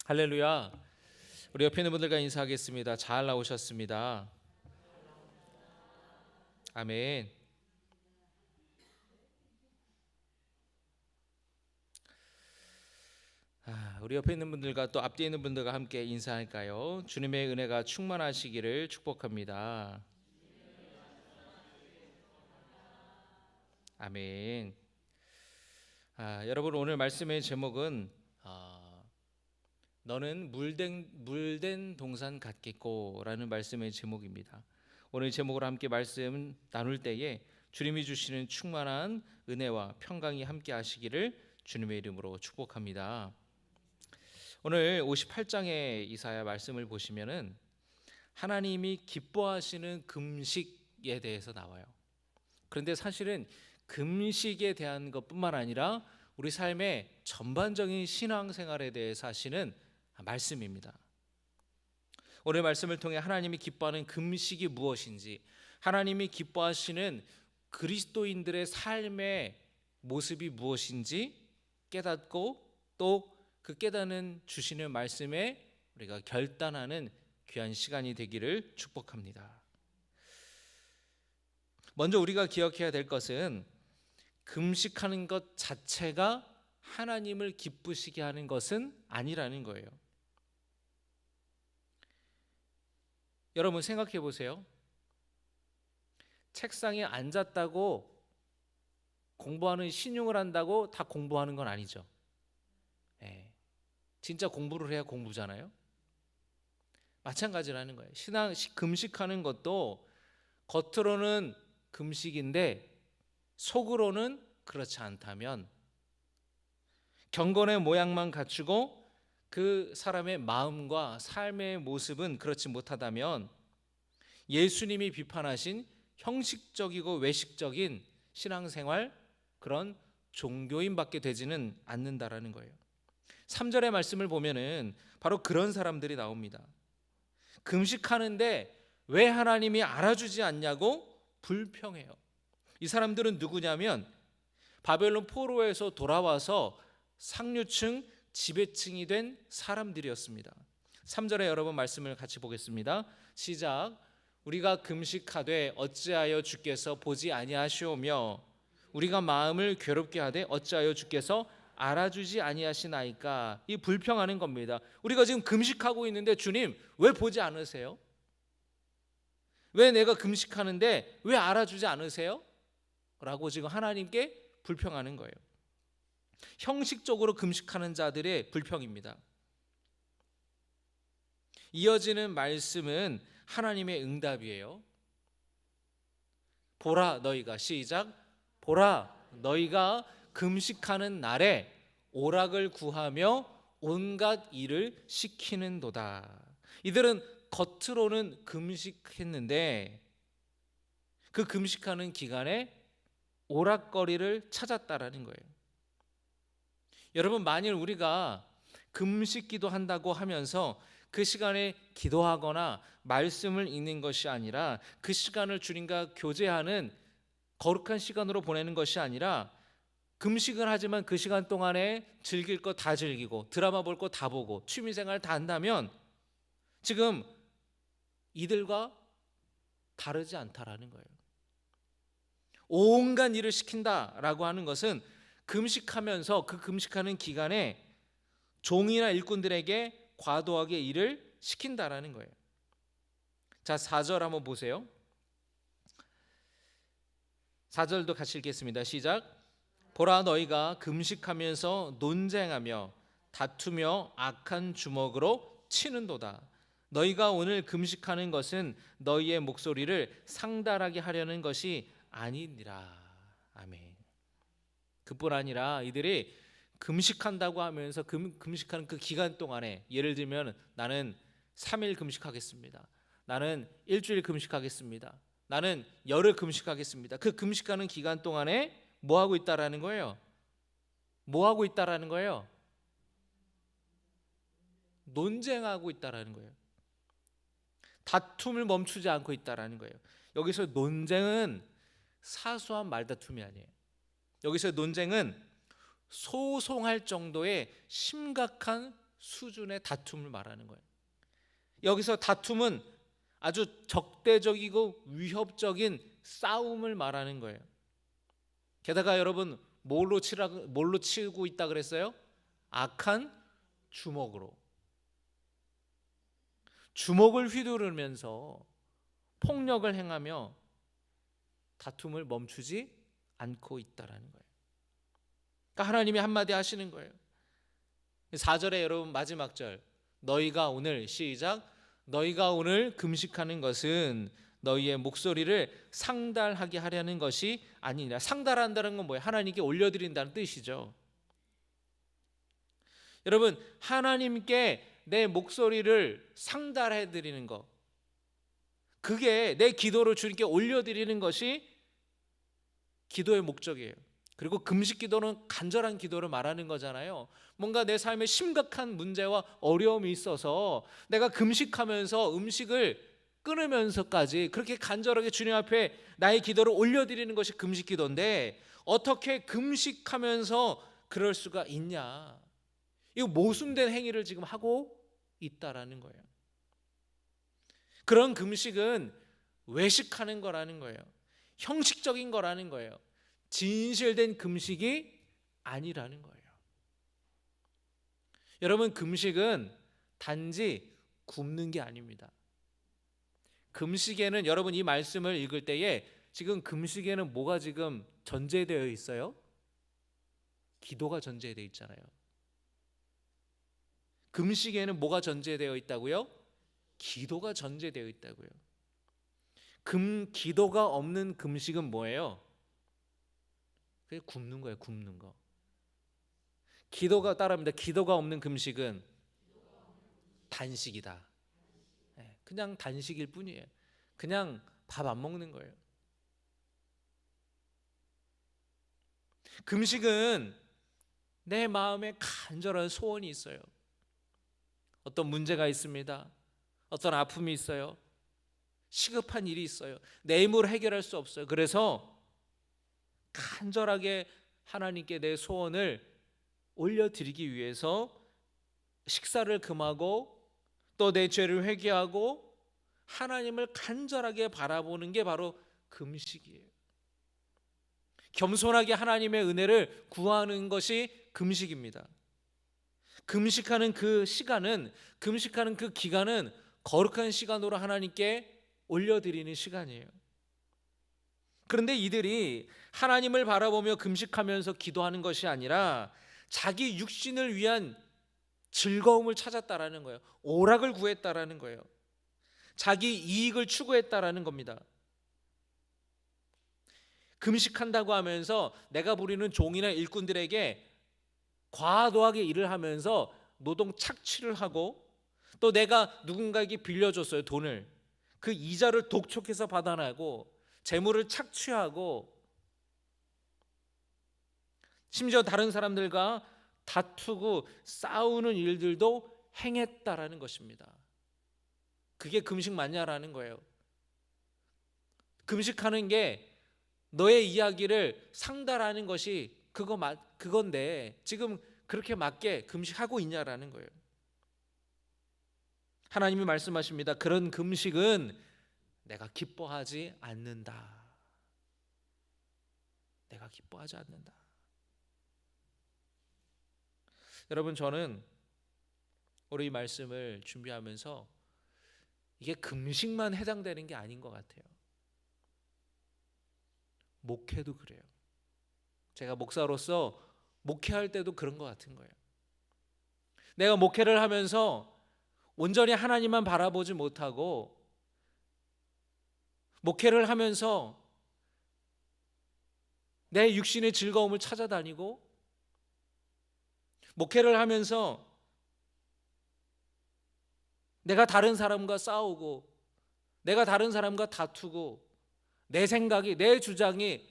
할렐루야. 우리 옆에 있는 분들과 인사하겠습니다. 잘 나오셨습니다. 아멘. 우리 옆에 있는 분들과 또 앞뒤에 있는 분들과 함께 인사할까요? 주님의 은혜가 충만하시기를 축복합니다. 아멘. 여러분, 오늘 말씀의 제목은 너는 물된 동산 같겠고라는 말씀의 제목입니다. 오늘 제목으로 함께 말씀 나눌 때에 주님이 주시는 충만한 은혜와 평강이 함께 하시기를 주님의 이름으로 축복합니다. 오늘 58장의 이사야 말씀을 보시면은 하나님이 기뻐하시는 금식에 대해서 나와요. 그런데 사실은 금식에 대한 것뿐만 아니라 우리 삶의 전반적인 신앙생활에 대해서 하시는 말씀입니다. 오늘 말씀을 통해 하나님이 기뻐하는 금식이 무엇인지, 하나님이 기뻐하시는 그리스도인들의 삶의 모습이 무엇인지 깨닫고 또 그 깨닫는 주시는 말씀에 우리가 결단하는 귀한 시간이 되기를 축복합니다. 먼저 우리가 기억해야 될 것은 금식하는 것 자체가 하나님을 기쁘시게 하는 것은 아니라는 거예요. 여러분 생각해 보세요. 책상에 앉았다고 공부하는 신용을 한다고 다 공부하는 건 아니죠. 진짜 공부를 해야 공부잖아요. 마찬가지라는 거예요. 금식하는 것도 겉으로는 금식인데 속으로는 그렇지 않다면, 경건의 모양만 갖추고 그 사람의 마음과 삶의 모습은 그렇지 못하다면 예수님이 비판하신 형식적이고 외식적인 신앙생활, 그런 종교인밖에 되지는 않는다라는 거예요. 3절의 말씀을 보면은 바로 그런 사람들이 나옵니다. 금식하는데 왜 하나님이 알아주지 않냐고 불평해요. 이 사람들은 누구냐면 바벨론 포로에서 돌아와서 상류층 지배층이 된 사람들이었습니다. 3절에 여러분 말씀을 같이 보겠습니다. 시작. 우리가 금식하되 어찌하여 주께서 보지 아니하시오며 우리가 마음을 괴롭게 하되 어찌하여 주께서 알아주지 아니하시나이까. 이 불평하는 겁니다. 우리가 지금 금식하고 있는데 주님 왜 보지 않으세요? 왜 내가 금식하는데 왜 알아주지 않으세요? 라고 지금 하나님께 불평하는 거예요. 형식적으로 금식하는 자들의 불평입니다. 이어지는 말씀은 하나님의 응답이에요. 보라 너희가, 시작. 보라 너희가 금식하는 날에 오락을 구하며 온갖 일을 시키는도다. 이들은 겉으로는 금식했는데 그 금식하는 기간에 오락거리를 찾았다라는 거예요. 여러분, 만일 우리가 금식 기도한다고 하면서 그 시간에 기도하거나 말씀을 읽는 것이 아니라 그 시간을 주님과 교제하는 거룩한 시간으로 보내는 것이 아니라 금식을 하지만 그 시간 동안에 즐길 거 다 즐기고 드라마 볼 거 다 보고 취미생활 다 한다면 지금 이들과 다르지 않다라는 거예요. 온갖 일을 시킨다라고 하는 것은 금식하면서 그 금식하는 기간에 종이나 일꾼들에게 과도하게 일을 시킨다라는 거예요. 자, 4절 한번 보세요. 4절도 같이 읽겠습니다. 시작. 보라 너희가 금식하면서 논쟁하며 다투며 악한 주먹으로 치는도다. 너희가 오늘 금식하는 것은 너희의 목소리를 상달하게 하려는 것이 아니니라. 아멘. 그뿐 아니라 이들이 금식한다고 하면서 금식하는 그 기간 동안에, 예를 들면 나는 3일 금식하겠습니다. 나는 일주일 금식하겠습니다. 나는 열흘 금식하겠습니다. 그 금식하는 기간 동안에 뭐 하고 있다라는 거예요? 뭐 하고 있다라는 거예요? 논쟁하고 있다라는 거예요. 다툼을 멈추지 않고 있다라는 거예요. 여기서 논쟁은 사소한 말다툼이 아니에요. 여기서 논쟁은 소송할 정도의 심각한 수준의 다툼을 말하는 거예요. 여기서 다툼은 아주 적대적이고 위협적인 싸움을 말하는 거예요. 게다가 여러분 뭘로 치고 있다 그랬어요? 악한 주먹으로. 주먹을 휘두르면서 폭력을 행하며 다툼을 멈추지 않고 있다라는 거예요. 그러니까 하나님이 한마디 하시는 거예요. 4절에 여러분 마지막 절, 너희가 오늘 시작, 너희가 오늘 금식하는 것은 너희의 목소리를 상달하게 하려는 것이 아니냐. 상달한다는 건 뭐예요? 하나님께 올려드린다는 뜻이죠. 여러분, 하나님께 내 목소리를 상달해 드리는 것, 그게 내 기도를 주님께 올려드리는 것이 기도의 목적이에요. 그리고 금식 기도는 간절한 기도를 말하는 거잖아요. 뭔가 내 삶에 심각한 문제와 어려움이 있어서 내가 금식하면서 음식을 끊으면서까지 그렇게 간절하게 주님 앞에 나의 기도를 올려드리는 것이 금식 기도인데, 어떻게 금식하면서 그럴 수가 있냐. 이거 모순된 행위를 지금 하고 있다라는 거예요. 그런 금식은 외식하는 거라는 거예요. 형식적인 거라는 거예요. 진실된 금식이 아니라는 거예요. 여러분, 금식은 단지 굶는 게 아닙니다. 금식에는, 여러분 이 말씀을 읽을 때에 지금 금식에는 뭐가 지금 전제되어 있어요? 기도가 전제되어 있잖아요. 금식에는 뭐가 전제되어 있다고요? 기도가 전제되어 있다고요. 기도가 없는 금식은 뭐예요? 그게 굶는 거예요. 굶는 거. 기도가 따라합니다. 기도가 없는 금식은 단식이다. 그냥 단식일 뿐이에요. 그냥 밥 안 먹는 거예요. 금식은 내 마음에 간절한 소원이 있어요. 어떤 문제가 있습니다. 어떤 아픔이 있어요. 시급한 일이 있어요. 내 힘으로 해결할 수 없어요. 그래서 간절하게 하나님께 내 소원을 올려드리기 위해서 식사를 금하고 또 내 죄를 회개하고 하나님을 간절하게 바라보는 게 바로 금식이에요. 겸손하게 하나님의 은혜를 구하는 것이 금식입니다. 금식하는 그 시간은, 금식하는 그 기간은 거룩한 시간으로 하나님께 올려드리는 시간이에요. 그런데 이들이 하나님을 바라보며 금식하면서 기도하는 것이 아니라 자기 육신을 위한 즐거움을 찾았다라는 거예요. 오락을 구했다라는 거예요. 자기 이익을 추구했다라는 겁니다. 금식한다고 하면서 내가 부리는 종이나 일꾼들에게 과도하게 일을 하면서 노동 착취를 하고, 또 내가 누군가에게 빌려줬어요, 돈을. 그 이자를 독촉해서 받아내고 재물을 착취하고 심지어 다른 사람들과 다투고 싸우는 일들도 행했다라는 것입니다. 그게 금식 맞냐라는 거예요. 금식하는 게 너의 이야기를 상달하는 것이 그건데 지금 그렇게 맞게 금식하고 있냐라는 거예요. 하나님이 말씀하십니다. 그런 금식은 내가 기뻐하지 않는다. 내가 기뻐하지 않는다. 여러분, 저는 우리 이 말씀을 준비하면서 이게 금식만 해당되는 게 아닌 것 같아요. 목회도 그래요. 제가 목사로서 목회할 때도 그런 것 같은 거예요. 내가 목회를 하면서 온전히 하나님만 바라보지 못하고, 목회를 하면서 내 육신의 즐거움을 찾아다니고, 목회를 하면서 내가 다른 사람과 싸우고, 내가 다른 사람과 다투고, 내 생각이, 내 주장이,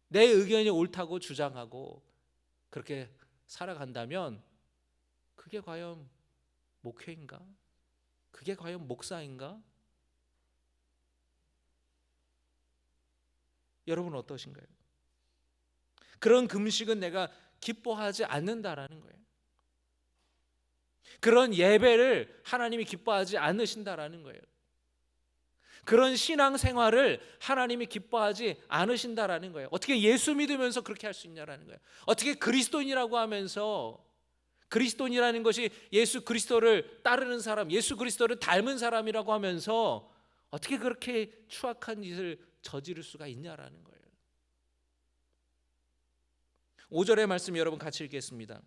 내 의견이 옳다고 주장하고 그렇게 살아간다면 그게 과연 목회인가? 그게 과연 목사인가? 여러분 어떠신가요? 그런 금식은 내가 기뻐하지 않는다라는 거예요. 그런 예배를 하나님이 기뻐하지 않으신다라는 거예요. 그런 신앙 생활을 하나님이 기뻐하지 않으신다라는 거예요. 어떻게 예수 믿으면서 그렇게 할 수 있냐라는 거예요. 어떻게 그리스도인이라고 하면서, 그리스도인이라는 것이 예수 그리스도를 따르는 사람, 예수 그리스도를 닮은 사람이라고 하면서 어떻게 그렇게 추악한 짓을 저지를 수가 있냐라는 거예요. 5절의 말씀 여러분 같이 읽겠습니다.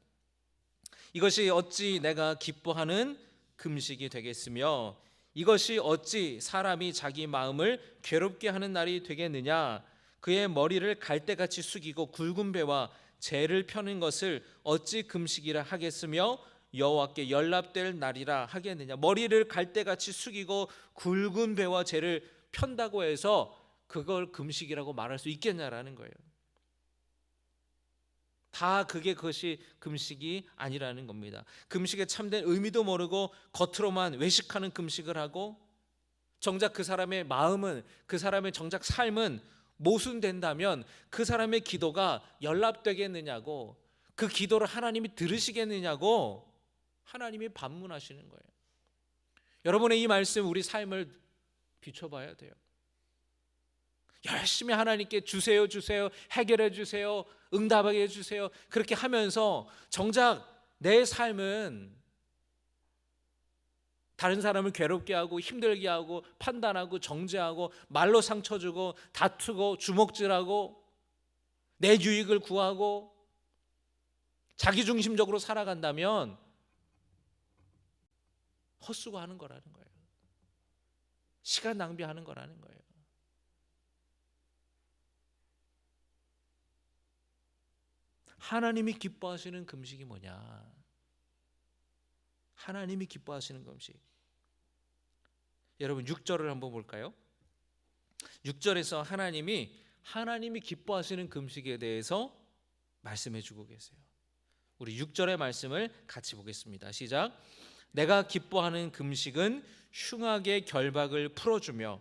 이것이 어찌 내가 기뻐하는 금식이 되겠으며 이것이 어찌 사람이 자기 마음을 괴롭게 하는 날이 되겠느냐. 그의 머리를 갈대같이 숙이고 굵은 배와 재를 펴는 것을 어찌 금식이라 하겠으며 여호와께 연락될 날이라 하겠느냐. 머리를 갈대같이 숙이고 굵은 배와 재를 편다고 해서 그걸 금식이라고 말할 수 있겠냐라는 거예요. 다 그것이 금식이 아니라는 겁니다. 금식의 참된 의미도 모르고 겉으로만 외식하는 금식을 하고 정작 그 사람의 마음은, 그 사람의 정작 삶은 모순된다면 그 사람의 기도가 연락되겠느냐고, 그 기도를 하나님이 들으시겠느냐고 하나님이 반문하시는 거예요. 여러분의 이 말씀 우리 삶을 비춰봐야 돼요. 열심히 하나님께 주세요 해결해 주세요, 응답하게 해주세요, 그렇게 하면서 정작 내 삶은 다른 사람을 괴롭게 하고 힘들게 하고 판단하고 정죄하고 말로 상처 주고 다투고 주먹질하고 내 유익을 구하고 자기중심적으로 살아간다면 헛수고하는 거라는 거예요. 시간 낭비하는 거라는 거예요. 하나님이 기뻐하시는 금식이 뭐냐? 하나님이 기뻐하시는 금식. 여러분 6절을 한번 볼까요? 6절에서 하나님이 기뻐하시는 금식에 대해서 말씀해 주고 계세요. 우리 6절의 말씀을 같이 보겠습니다. 시작. 내가 기뻐하는 금식은 흉악의 결박을 풀어주며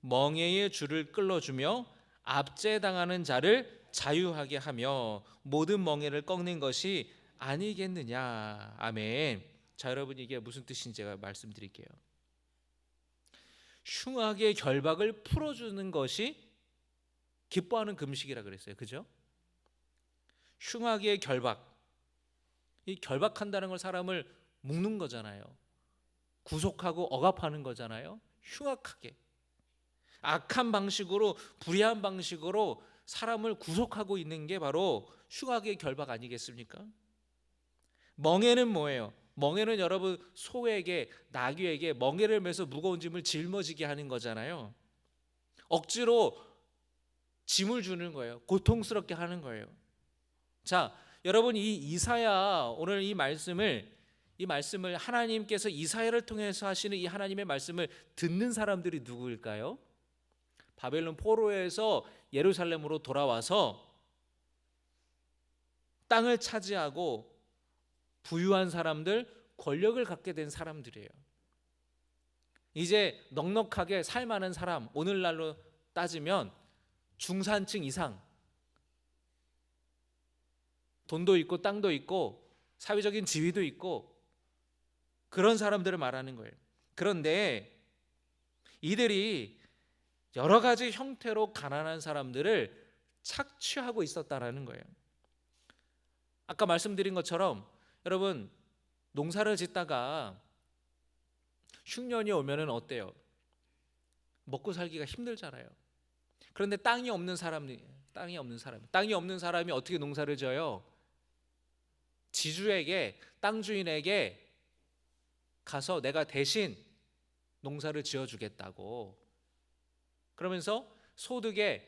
멍에의 줄을 끌어주며 압제당하는 자를 자유하게 하며 모든 멍에를 꺾는 것이 아니겠느냐. 아멘. 자, 여러분 이게 무슨 뜻인지 제가 말씀드릴게요. 흉악의 결박을 풀어주는 것이 기뻐하는 금식이라 그랬어요. 그죠? 흉악의 결박. 이 결박한다는 걸 사람을 묶는 거잖아요. 구속하고 억압하는 거잖아요. 흉악하게. 악한 방식으로, 불의한 방식으로 사람을 구속하고 있는 게 바로 흉악의 결박 아니겠습니까? 멍에는 뭐예요? 멍에는 여러분 소에게, 나귀에게 멍에를 매서 무거운 짐을 짊어지게 하는 거잖아요. 억지로 짐을 주는 거예요. 고통스럽게 하는 거예요. 자, 여러분 이 이사야, 오늘 이 말씀을 하나님께서 이사야를 통해서 하시는 이 하나님의 말씀을 듣는 사람들이 누구일까요? 바벨론 포로에서 예루살렘으로 돌아와서 땅을 차지하고 부유한 사람들, 권력을 갖게 된 사람들이에요. 이제 넉넉하게 살만한 사람, 오늘날로 따지면 중산층 이상, 돈도 있고 땅도 있고 사회적인 지위도 있고 그런 사람들을 말하는 거예요. 그런데 이들이 여러 가지 형태로 가난한 사람들을 착취하고 있었다라는 거예요. 아까 말씀드린 것처럼 여러분 농사를 짓다가 흉년이 오면은 어때요? 먹고 살기가 힘들잖아요. 그런데 땅이 없는 사람이 어떻게 농사를 지어요? 지주에게, 땅 주인에게 가서 내가 대신 농사를 지어주겠다고. 그러면서 소득의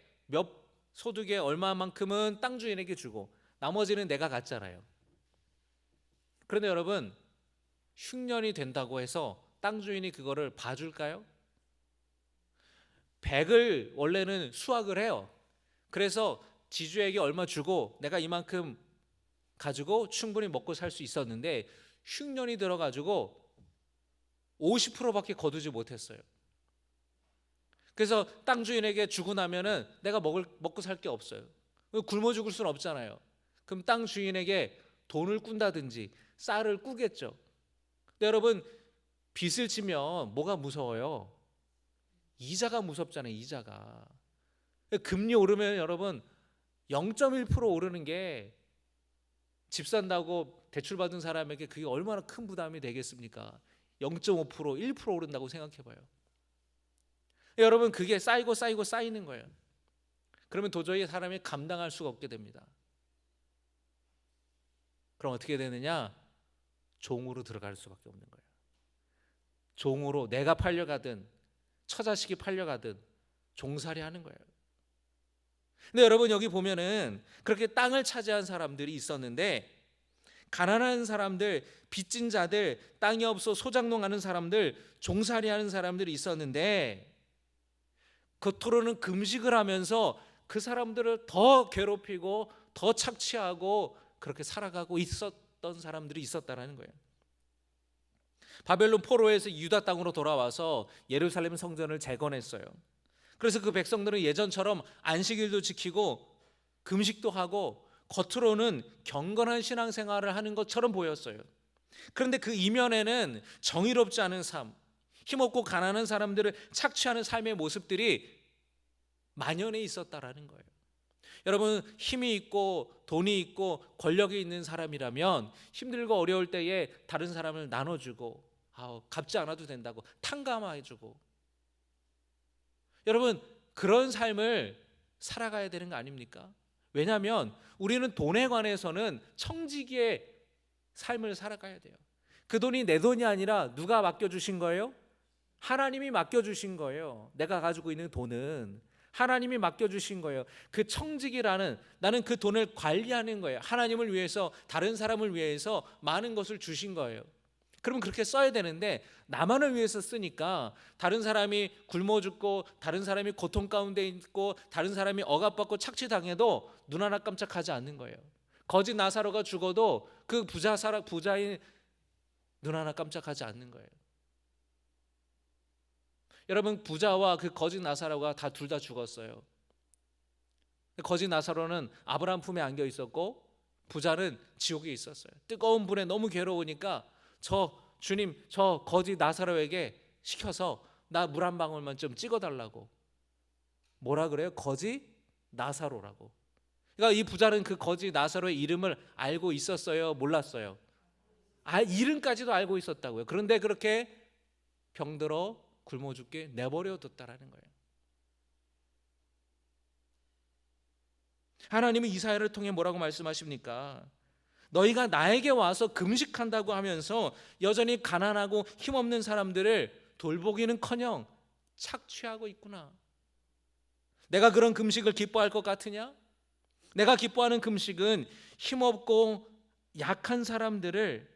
얼마만큼은 땅 주인에게 주고 나머지는 내가 갖잖아요. 그런데 여러분 흉년이 된다고 해서 땅 주인이 그거를 봐줄까요? 100을 원래는 수확을 해요. 그래서 지주에게 얼마 주고 내가 이만큼 가지고 충분히 먹고 살 수 있었는데 흉년이 들어가지고 50%밖에 거두지 못했어요. 그래서 땅 주인에게 주고 나면은 내가 먹고 살 게 없어요. 굶어 죽을 수는 없잖아요. 그럼 땅 주인에게 돈을 꾼다든지 쌀을 꾸겠죠. 근데 여러분, 빚을 지면 뭐가 무서워요? 이자가 무섭잖아요. 이자가. 금리 오르면 여러분 0.1% 오르는 게 집 산다고 대출 받은 사람에게 그게 얼마나 큰 부담이 되겠습니까? 0.5%, 1% 오른다고 생각해 봐요. 여러분, 그게 쌓이고 쌓이고 쌓이는 거예요. 그러면 도저히 사람이 감당할 수가 없게 됩니다. 그럼 어떻게 되느냐? 종으로 들어갈 수밖에 없는 거예요. 종으로, 내가 팔려가든 처자식이 팔려가든 종살이 하는 거예요. 근데 여러분, 여기 보면은 그렇게 땅을 차지한 사람들이 있었는데, 가난한 사람들, 빚진 자들, 땅이 없어 소작농하는 사람들, 종살이 하는 사람들이 있었는데, 겉으로는 금식을 하면서 그 사람들을 더 괴롭히고 더 착취하고 그렇게 살아가고 있었던 사람들이 있었다라는 거예요. 바벨론 포로에서 유다 땅으로 돌아와서 예루살렘 성전을 재건했어요. 그래서 그 백성들은 예전처럼 안식일도 지키고 금식도 하고 겉으로는 경건한 신앙생활을 하는 것처럼 보였어요. 그런데 그 이면에는 정의롭지 않은 삶, 힘없고 가난한 사람들을 착취하는 삶의 모습들이 만연해 있었다라는 거예요. 여러분, 힘이 있고 돈이 있고 권력이 있는 사람이라면 힘들고 어려울 때에 다른 사람을 나눠주고 갚지 않아도 된다고 탕감해주고, 여러분, 그런 삶을 살아가야 되는 거 아닙니까? 왜냐하면 우리는 돈에 관해서는 청지기의 삶을 살아가야 돼요. 그 돈이 내 돈이 아니라 누가 맡겨주신 거예요? 하나님이 맡겨주신 거예요. 내가 가지고 있는 돈은 하나님이 맡겨주신 거예요. 그 청지기라는, 나는 그 돈을 관리하는 거예요. 하나님을 위해서, 다른 사람을 위해서 많은 것을 주신 거예요. 그러면 그렇게 써야 되는데 나만을 위해서 쓰니까 다른 사람이 굶어 죽고 다른 사람이 고통 가운데 있고 다른 사람이 억압받고 착취당해도 눈 하나 깜짝하지 않는 거예요. 거짓 나사로가 죽어도 그 부자인 눈 하나 깜짝하지 않는 거예요. 여러분, 부자와 그 거짓 나사로가 둘 다 죽었어요. 거짓 나사로는 아브라함 품에 안겨 있었고 부자는 지옥에 있었어요. 뜨거운 불에 너무 괴로우니까 주님, 저 거짓 나사로에게 시켜서 나 물 한 방울만 좀 찍어달라고. 뭐라 그래요? 거짓 나사로라고. 그러니까 이 부자는 그 거짓 나사로의 이름을 알고 있었어요? 몰랐어요? 이름까지도 알고 있었다고요. 그런데 그렇게 병들어 굶어 죽게 내버려 뒀다라는 거예요. 하나님은 이사야를 통해 뭐라고 말씀하십니까? 너희가 나에게 와서 금식한다고 하면서 여전히 가난하고 힘없는 사람들을 돌보기는커녕 착취하고 있구나. 내가 그런 금식을 기뻐할 것 같으냐? 내가 기뻐하는 금식은 힘없고 약한 사람들을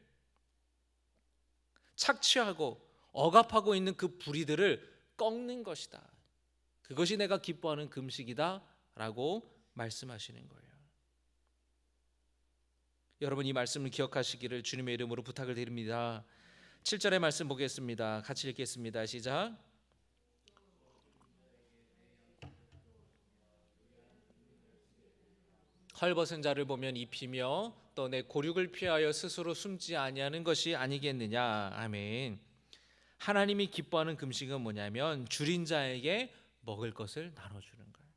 착취하고 억압하고 있는 그 불의들을 꺾는 것이다. 그것이 내가 기뻐하는 금식이다 라고 말씀하시는 거예요. 여러분, 이 말씀을 기억하시기를 주님의 이름으로 부탁을 드립니다. 7절의 말씀 보겠습니다. 같이 읽겠습니다. 시작. 헐벗은 자를 보면 입히며 또 내 고륙을 피하여 스스로 숨지 아니하는 것이 아니겠느냐. 아멘. 하나님이 기뻐하는 금식은 뭐냐면 줄인 자에게 먹을 것을 나눠주는 거예요.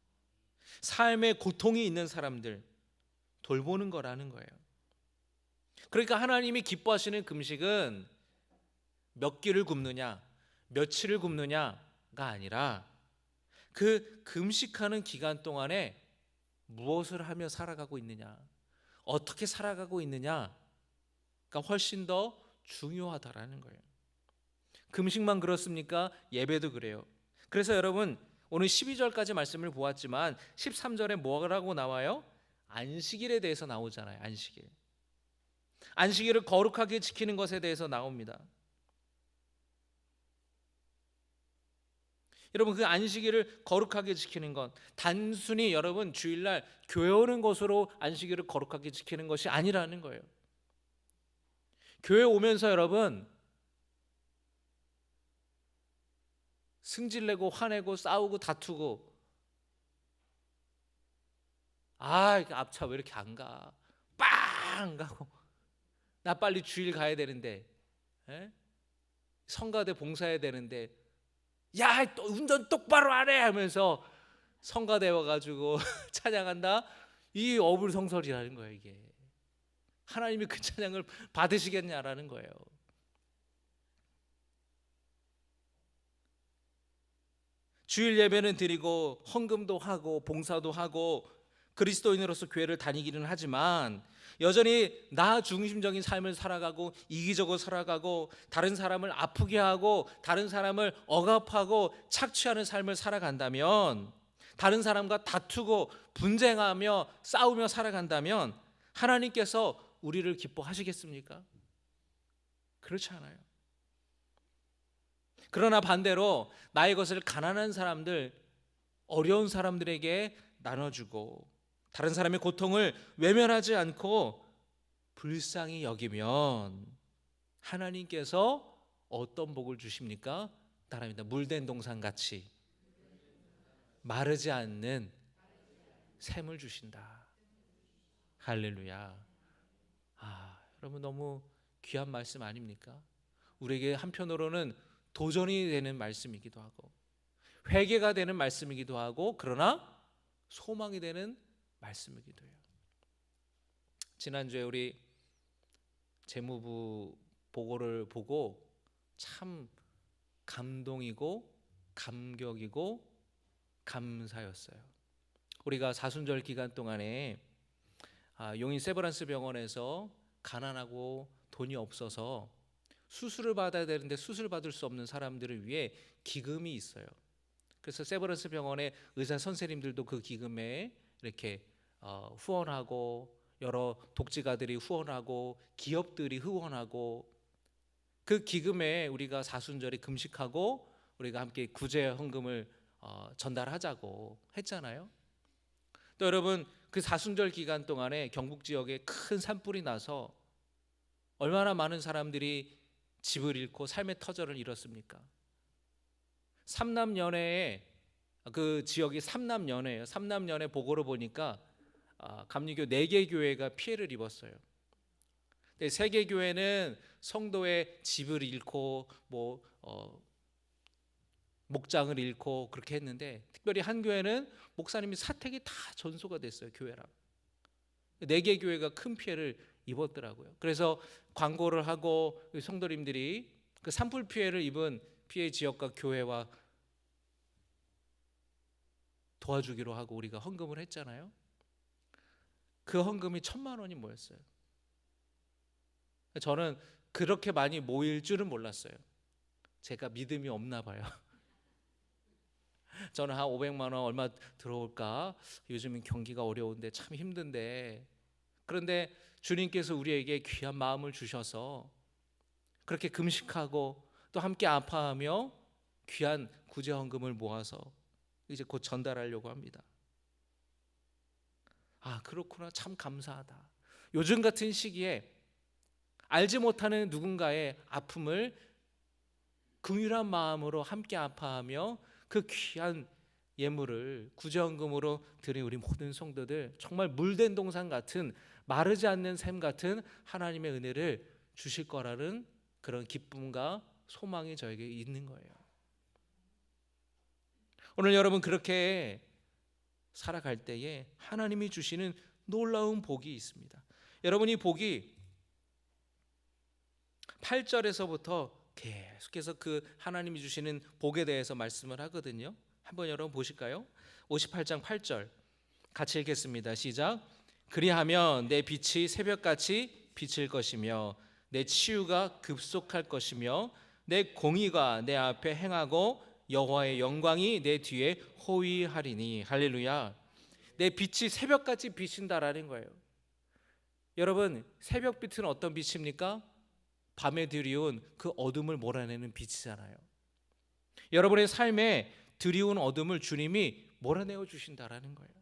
삶에 고통이 있는 사람들 돌보는 거라는 거예요. 그러니까 하나님이 기뻐하시는 금식은 몇 끼를 굶느냐, 며칠을 굶느냐가 아니라 그 금식하는 기간 동안에 무엇을 하며 살아가고 있느냐, 어떻게 살아가고 있느냐가 훨씬 더 중요하다라는 거예요. 금식만 그렇습니까? 예배도 그래요. 그래서 여러분, 오늘 12절까지 말씀을 보았지만 13절에 뭐라고 나와요? 안식일에 대해서 나오잖아요. 안식일을 거룩하게 지키는 것에 대해서 나옵니다. 여러분, 그 안식일을 거룩하게 지키는 건 단순히 여러분 주일날 교회 오는 것으로 안식일을 거룩하게 지키는 것이 아니라는 거예요. 교회 오면서 여러분 승질내고 화내고 싸우고 다투고, 앞차 왜 이렇게 안 가? 빵 가고, 나 빨리 주일 가야 되는데 예? 성가대 봉사해야 되는데 야, 또 운전 똑바로 하래 하면서 성가대 와가지고 찬양한다. 이 어불성설이라는 거예요. 이게 하나님이 그 찬양을 받으시겠냐라는 거예요. 주일 예배는 드리고 헌금도 하고 봉사도 하고 그리스도인으로서 교회를 다니기는 하지만 여전히 나 중심적인 삶을 살아가고 이기적으로 살아가고 다른 사람을 아프게 하고 다른 사람을 억압하고 착취하는 삶을 살아간다면, 다른 사람과 다투고 분쟁하며 싸우며 살아간다면 하나님께서 우리를 기뻐하시겠습니까? 그렇지 않아요. 그러나 반대로 나의 것을 가난한 사람들, 어려운 사람들에게 나눠주고 다른 사람의 고통을 외면하지 않고 불쌍히 여기면 하나님께서 어떤 복을 주십니까? 따라합니다. 물된 동산같이 마르지 않는 샘을 주신다. 할렐루야. 여러분 너무 귀한 말씀 아닙니까? 우리에게 한편으로는 도전이 되는 말씀이기도 하고 회개가 되는 말씀이기도 하고 그러나 소망이 되는 말씀이기도 해요. 지난주에 우리 재무부 보고를 보고 참 감동이고 감격이고 감사였어요. 우리가 사순절 기간 동안에 용인 세브란스 병원에서 가난하고 돈이 없어서 수술을 받아야 되는데 수술 받을 수 없는 사람들을 위해 기금이 있어요. 그래서 세브란스 병원의 의사 선생님들도 그 기금에 이렇게 후원하고 여러 독지가들이 후원하고 기업들이 후원하고 그 기금에 우리가 사순절에 금식하고 우리가 함께 구제 헌금을 전달하자고 했잖아요. 또 여러분 그 사순절 기간 동안에 경북 지역에 큰 산불이 나서 얼마나 많은 사람들이 집을 잃고 삶의 터전을 잃었습니까? 삼남연회에 그 지역이 삼남연회예요. 삼남연회 보고를 보니까 감리교 4개 교회가 피해를 입었어요. 3개 교회는 성도의 집을 잃고 목장을 잃고 그렇게 했는데 특별히 한 교회는 목사님이 사택이 다 전소가 됐어요. 교회랑 4개 교회가 큰 피해를 입었더라고요. 그래서 광고를 하고 성도님들이 그 산불 피해를 입은 피해 지역과 교회와 도와주기로 하고 우리가 헌금을 했잖아요. 그 헌금이 1,000만 원이 모였어요. 저는 그렇게 많이 모일 줄은 몰랐어요. 제가 믿음이 없나 봐요. 저는 한 500만 원 얼마 들어올까? 요즘은 경기가 어려운데 참 힘든데. 그런데 주님께서 우리에게 귀한 마음을 주셔서 그렇게 금식하고 또 함께 아파하며 귀한 구제 헌금을 모아서 이제 곧 전달하려고 합니다. 그렇구나. 참 감사하다. 요즘 같은 시기에 알지 못하는 누군가의 아픔을 긍휼한 마음으로 함께 아파하며 그 귀한 예물을 구제헌금으로 드린 우리 모든 성도들, 정말 물된 동산 같은 마르지 않는 샘 같은 하나님의 은혜를 주실 거라는 그런 기쁨과 소망이 저에게 있는 거예요. 오늘 여러분 그렇게 살아갈 때에 하나님이 주시는 놀라운 복이 있습니다. 여러분 이 복이 8절에서부터 계속해서 그 하나님이 주시는 복에 대해서 말씀을 하거든요. 한번 여러분 보실까요? 58장 8절 같이 읽겠습니다. 시작. 그리하면 내 빛이 새벽같이 비칠 것이며 내 치유가 급속할 것이며 내 공의가 내 앞에 행하고 여호와의 영광이 내 뒤에 호위하리니. 할렐루야. 내 빛이 새벽같이 비친다라는 거예요. 여러분 새벽빛은 어떤 빛입니까? 밤에 드리운 그 어둠을 몰아내는 빛이잖아요. 여러분의 삶에 드리운 어둠을 주님이 몰아내어 주신다라는 거예요.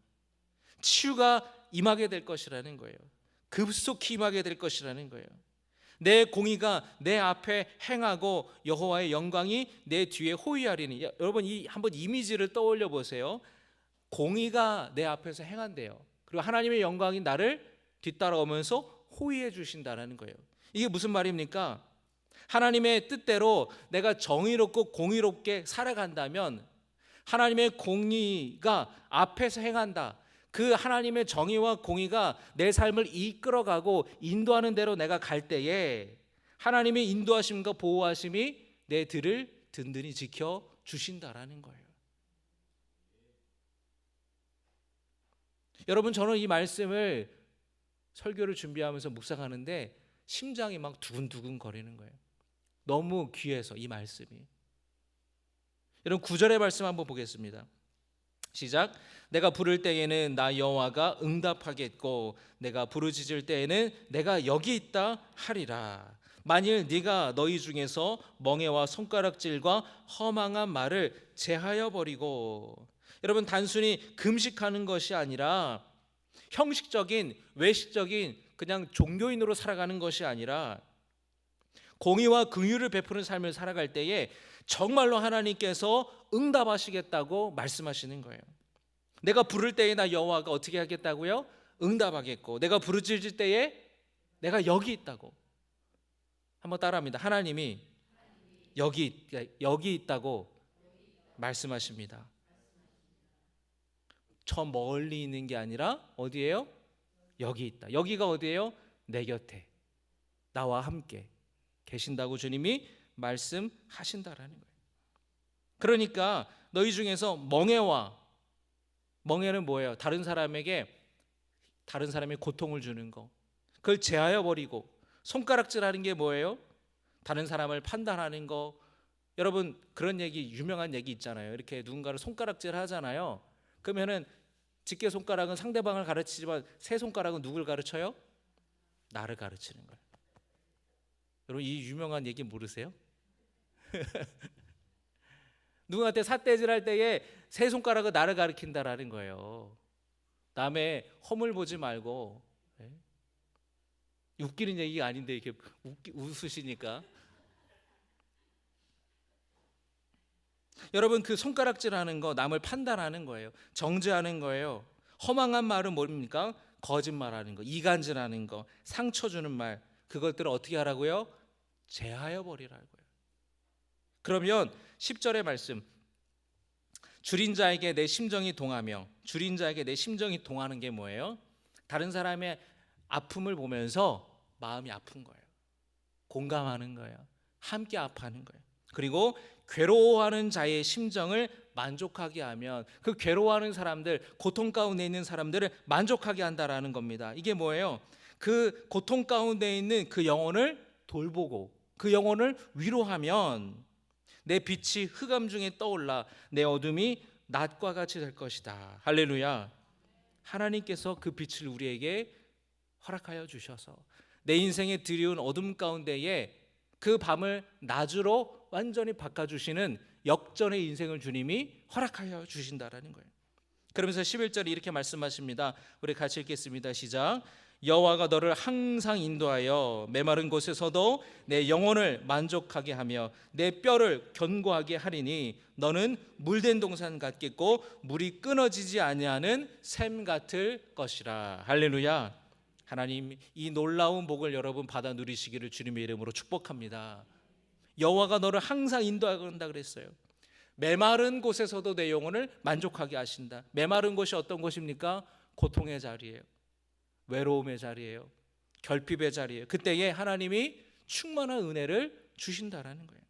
치유가 임하게 될 것이라는 거예요. 급속히 임하게 될 것이라는 거예요. 내 공의가 내 앞에 행하고 여호와의 영광이 내 뒤에 호위하리니. 여러분 한번 이미지를 떠올려 보세요. 공의가 내 앞에서 행한대요. 그리고 하나님의 영광이 나를 뒤따라오면서 호위해 주신다는 거예요. 이게 무슨 말입니까? 하나님의 뜻대로 내가 정의롭고 공의롭게 살아간다면 하나님의 공의가 앞에서 행한다. 그 하나님의 정의와 공의가 내 삶을 이끌어가고 인도하는 대로 내가 갈 때에 하나님의 인도하심과 보호하심이 내 들을 든든히 지켜 주신다라는 거예요. 여러분, 저는 이 말씀을 설교를 준비하면서 묵상하는데 심장이 막 두근두근 거리는 거예요. 너무 귀해서 이 말씀이. 여러분, 9절의 말씀 한번 보겠습니다. 시작. 내가 부를 때에는 나 여호와가 응답하겠고 내가 부르짖을 때에는 내가 여기 있다 하리라. 만일 네가 너희 중에서 멍에와 손가락질과 허망한 말을 제하여 버리고, 여러분, 단순히 금식하는 것이 아니라 형식적인 외식적인 그냥 종교인으로 살아가는 것이 아니라 공의와 긍휼을 베푸는 삶을 살아갈 때에 정말로 하나님께서 응답하시겠다고 말씀하시는 거예요. 내가 부를 때에 나 여호와가 어떻게 하겠다고요? 응답하겠고 내가 부르짖을 때에 내가 여기 있다고. 한번 따라합니다. 하나님이 여기 있다고 말씀하십니다. 저 멀리 있는 게 아니라 어디예요? 여기 있다. 여기가 어디예요? 내 곁에 나와 함께 계신다고 주님이 말씀하신다라는 거예요. 그러니까 너희 중에서 멍에는 뭐예요? 다른 사람에게 다른 사람의 고통을 주는 거, 그걸 제하여 버리고, 손가락질하는 게 뭐예요? 다른 사람을 판단하는 거. 여러분, 그런 얘기, 유명한 얘기 있잖아요. 이렇게 누군가를 손가락질 하잖아요. 그러면은 집게 손가락은 상대방을 가르치지만 세 손가락은 누굴 가르쳐요? 나를 가르치는 거예요. 여러분, 이 유명한 얘기 모르세요? 누구한테 삿대질할 때에 세 손가락은 나를 가리킨다라는 거예요. 남의 허물 보지 말고. 웃기는 얘기가 아닌데 이렇게 웃으시니까. 여러분, 그 손가락질하는 거 남을 판단하는 거예요. 정죄하는 거예요. 허망한 말은 뭡니까? 거짓말하는 거, 이간질하는 거, 상처 주는 말, 그것들을 어떻게 하라고요? 제하여 버리라고요. 그러면 10절의 말씀, 줄인 자에게 내 심정이 동하며, 줄인 자에게 내 심정이 동하는 게 뭐예요? 다른 사람의 아픔을 보면서 마음이 아픈 거예요. 공감하는 거예요. 함께 아파하는 거예요. 그리고 괴로워하는 자의 심정을 만족하게 하면 그 괴로워하는 사람들, 고통 가운데 있는 사람들을 만족하게 한다라는 겁니다. 이게 뭐예요? 그 고통 가운데 있는 그 영혼을 돌보고 그 영혼을 위로하면 내 빛이 흑암 중에 떠올라 내 어둠이 낮과 같이 될 것이다. 할렐루야. 하나님께서 그 빛을 우리에게 허락하여 주셔서 내 인생에 드리운 어둠 가운데에 그 밤을 낮으로 완전히 바꿔주시는 역전의 인생을 주님이 허락하여 주신다라는 거예요. 그러면서 11절에 이렇게 말씀하십니다. 우리 같이 읽겠습니다. 시작. 여호와가 너를 항상 인도하여 메마른 곳에서도 내 영혼을 만족하게 하며 내 뼈를 견고하게 하리니 너는 물된 동산 같겠고 물이 끊어지지 아니하는 샘 같을 것이라. 할렐루야. 하나님, 이 놀라운 복을 여러분 받아 누리시기를 주님의 이름으로 축복합니다. 여호와가 너를 항상 인도한다 그랬어요. 메마른 곳에서도 내 영혼을 만족하게 하신다. 메마른 곳이 어떤 곳입니까? 고통의 자리예요. 외로움의 자리예요. 결핍의 자리예요. 그때에 하나님이 충만한 은혜를 주신다라는 거예요.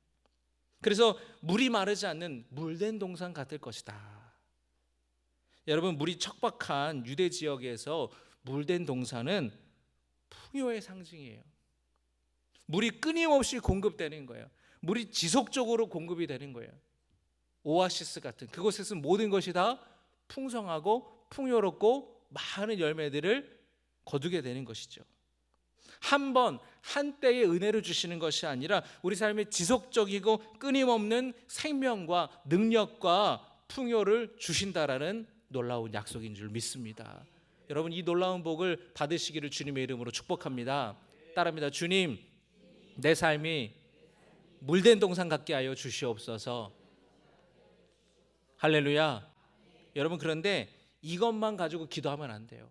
그래서 물이 마르지 않는 물된 동산 같을 것이다. 여러분, 물이 척박한 유대 지역에서 물된 동산은 풍요의 상징이에요. 물이 끊임없이 공급되는 거예요. 물이 지속적으로 공급이 되는 거예요. 오아시스 같은 그곳에서는 모든 것이 다 풍성하고 풍요롭고 많은 열매들을 거두게 되는 것이죠. 한때의 은혜를 주시는 것이 아니라 우리 삶에 지속적이고 끊임없는 생명과 능력과 풍요를 주신다라는 놀라운 약속인 줄 믿습니다. 여러분, 이 놀라운 복을 받으시기를 주님의 이름으로 축복합니다. 따라합니다. 주님, 내 삶이 물된 동산 같게 하여 주시옵소서. 할렐루야. 여러분, 그런데 이것만 가지고 기도하면 안 돼요.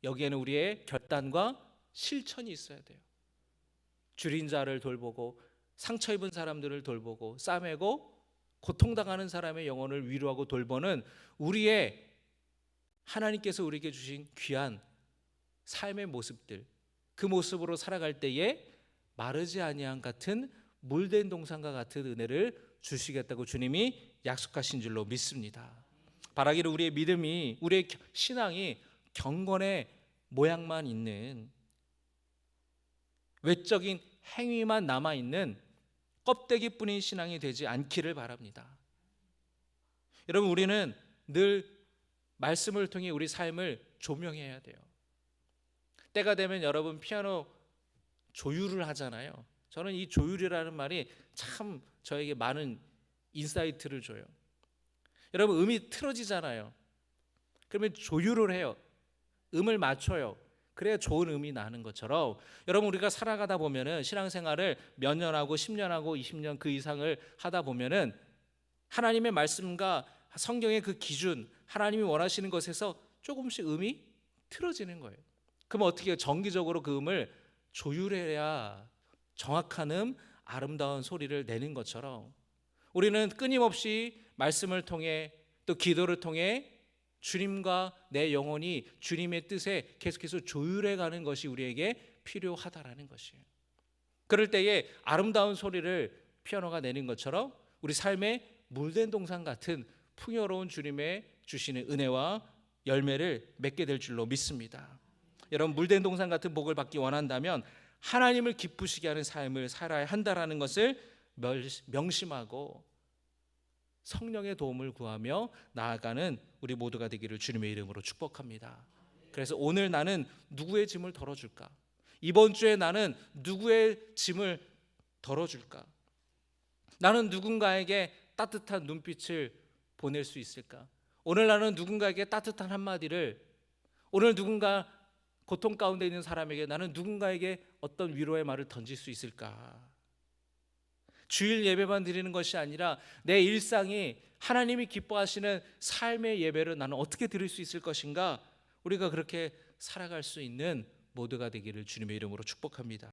여기에는 우리의 결단과 실천이 있어야 돼요. 줄인 자를 돌보고 상처 입은 사람들을 돌보고 싸매고 고통당하는 사람의 영혼을 위로하고 돌보는 우리의 하나님께서 우리에게 주신 귀한 삶의 모습들, 그 모습으로 살아갈 때에 마르지 아니한 같은 물된 동산과 같은 은혜를 주시겠다고 주님이 약속하신 줄로 믿습니다. 바라기를 우리의 믿음이, 우리의 신앙이 경건의 모양만 있는, 외적인 행위만 남아있는 껍데기뿐인 신앙이 되지 않기를 바랍니다. 여러분, 우리는 늘 말씀을 통해 우리 삶을 조명해야 돼요. 때가 되면 여러분 피아노 조율을 하잖아요. 저는 이 조율이라는 말이 참 저에게 많은 인사이트를 줘요. 여러분, 음이 틀어지잖아요. 그러면 조율을 해요. 음을 맞춰요. 그래야 좋은 음이 나는 것처럼 여러분, 우리가 살아가다 보면은 신앙생활을 몇 년하고 10년하고 20년 그 이상을 하다 보면은 하나님의 말씀과 성경의 그 기준, 하나님이 원하시는 것에서 조금씩 음이 틀어지는 거예요. 그럼 어떻게 해요? 정기적으로 그 음을 조율해야 정확한 아름다운 소리를 내는 것처럼 우리는 끊임없이 말씀을 통해 또 기도를 통해 주님과 내 영혼이 주님의 뜻에 계속해서 조율해가는 것이 우리에게 필요하다라는 것이에요. 그럴 때에 아름다운 소리를 피아노가 내는 것처럼 우리 삶의 물된 동산 같은 풍요로운 주님의 주시는 은혜와 열매를 맺게 될 줄로 믿습니다. 여러분, 물된 동산 같은 복을 받기 원한다면 하나님을 기쁘시게 하는 삶을 살아야 한다라는 것을 명심하고 성령의 도움을 구하며 나아가는 우리 모두가 되기를 주님의 이름으로 축복합니다. 그래서 오늘 나는 누구의 짐을 덜어줄까? 이번 주에 나는 누구의 짐을 덜어줄까? 나는 누군가에게 따뜻한 눈빛을 보낼 수 있을까? 오늘 나는 누군가에게 따뜻한 한마디를, 오늘 누군가 고통 가운데 있는 사람에게 나는 누군가에게 어떤 위로의 말을 던질 수 있을까? 주일 예배만 드리는 것이 아니라 내 일상이 하나님이 기뻐하시는 삶의 예배를 나는 어떻게 드릴 수 있을 것인가? 우리가 그렇게 살아갈 수 있는 모두가 되기를 주님의 이름으로 축복합니다.